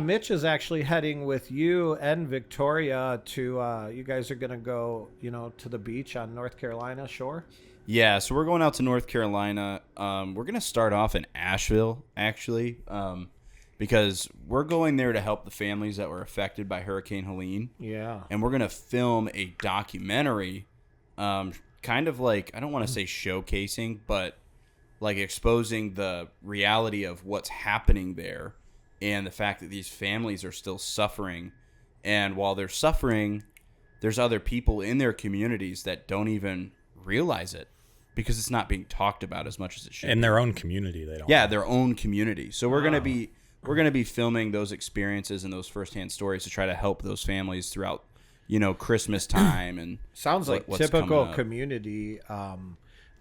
Mitch is actually heading with you and Victoria to, you guys are going to go, to the beach on North Carolina shore? Yeah, so we're going out to North Carolina. We're going to start off in Asheville, actually, because we're going there to help the families that were affected by Hurricane Helene. Yeah. And we're going to film a documentary, kind of like, I don't want to say showcasing, but like exposing the reality of what's happening there and the fact that these families are still suffering. And while they're suffering, there's other people in their communities that don't even realize it because it's not being talked about as much as it should. In their own community, they don't. Yeah, their own community. So we're gonna be filming those experiences and those firsthand stories to try to help those families throughout, Christmas time and sounds like what's typical community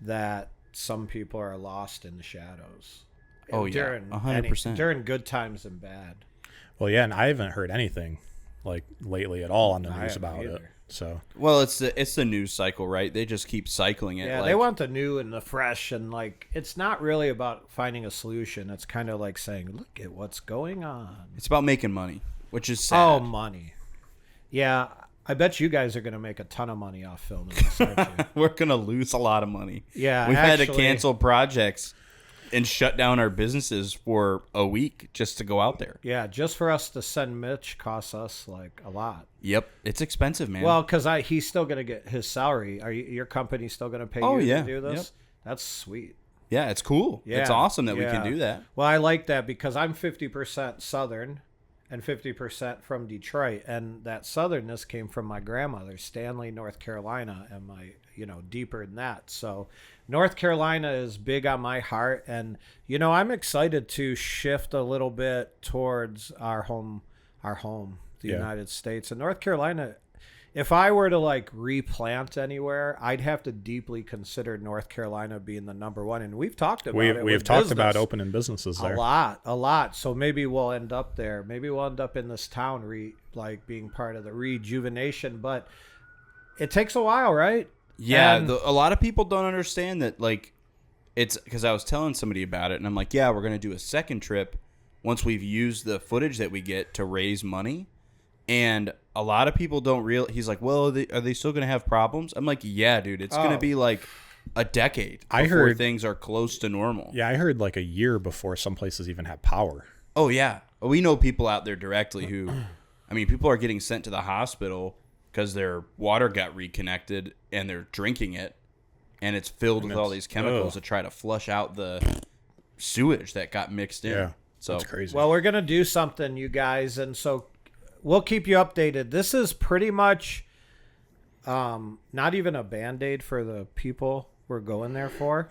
that some people are lost in the shadows. Oh yeah, 100%. During good times and bad. Well, yeah, and I haven't heard anything like lately at all on the news about it. So well, it's the news cycle, right? They just keep cycling it. Yeah, they want the new and the fresh, and like it's not really about finding a solution. It's kind of like saying, "Look at what's going on." It's about making money, which is sad. Oh, money. Yeah, I bet you guys are going to make a ton of money off filming this, aren't you? We're going to lose a lot of money. Yeah, we've had to cancel projects and shut down our businesses for a week just to go out there. Yeah, just for us to send Mitch costs us like a lot. Yep, it's expensive, man. Well, because he's still going to get his salary. Your company still going to pay you to do this? Yep. That's sweet. Yeah, it's cool. Yeah. It's awesome that we can do that. Well, I like that because I'm 50% Southern and 50% from Detroit, and that Southernness came from my grandmother, Stanley, North Carolina, and my, deeper than that. So North Carolina is big on my heart, and, I'm excited to shift a little bit towards our home, the United States. And North Carolina, if I were to like replant anywhere, I'd have to deeply consider North Carolina being the number one. And we've talked about it. We've talked about opening businesses there. A lot. So maybe we'll end up there. Maybe we'll end up in this town, being part of the rejuvenation. But it takes a while, right? Yeah, a lot of people don't understand that. Like, it's because I was telling somebody about it, and I'm like, yeah, we're going to do a second trip once we've used the footage that we get to raise money. And a lot of people don't realize. He's like, well, are they still going to have problems? I'm like, yeah, dude, it's going to be like a decade before things are close to normal. Yeah, I heard like a year before some places even have power. Oh, yeah. We know people out there directly who, people are getting sent to the hospital because their water got reconnected and they're drinking it. And it's filled with all these chemicals to try to flush out the sewage that got mixed in. Yeah, so that's crazy. Well, we're going to do something, you guys. And so we'll keep you updated. This is pretty much not even a Band-Aid for the people we're going there for,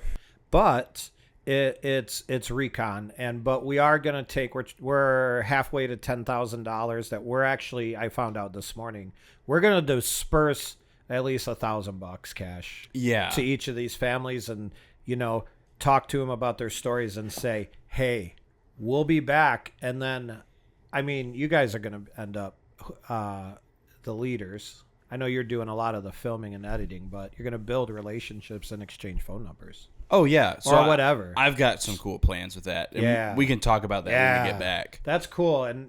but it's recon. But we are going to take, we're halfway to $10,000 that we're actually, I found out this morning, we're going to disperse at least $1,000 cash to each of these families and, talk to them about their stories and say, hey, we'll be back. And then, you guys are going to end up the leaders. I know you're doing a lot of the filming and editing, but you're going to build relationships and exchange phone numbers. Oh, yeah. So or whatever. I've got some cool plans with that. And we can talk about that when we get back. That's cool. And,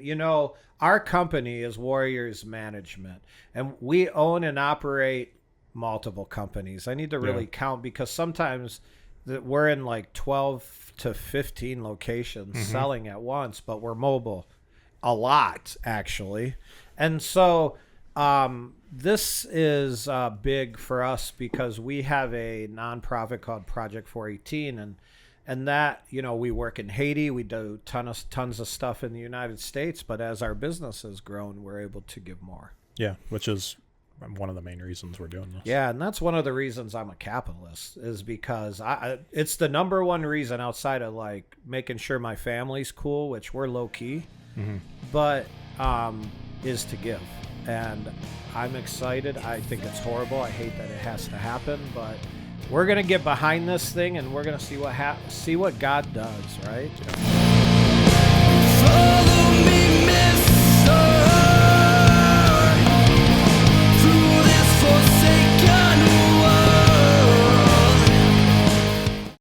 our company is Warriors Management, and we own and operate multiple companies. I need to really count because sometimes we're in like 12 to 15 locations selling at once, but we're mobile a lot, actually. And so this is big for us because we have a nonprofit called Project 418, and that, we work in Haiti. We do tons of stuff in the United States, but as our business has grown, we're able to give more. Yeah, which is one of the main reasons we're doing this. Yeah, and that's one of the reasons I'm a capitalist is because it's the number one reason outside of like making sure my family's cool, which we're low key, but is to give. And I'm excited. I think it's horrible. I hate that it has to happen, but we're going to get behind this thing and we're going to see what God does, right? Yeah.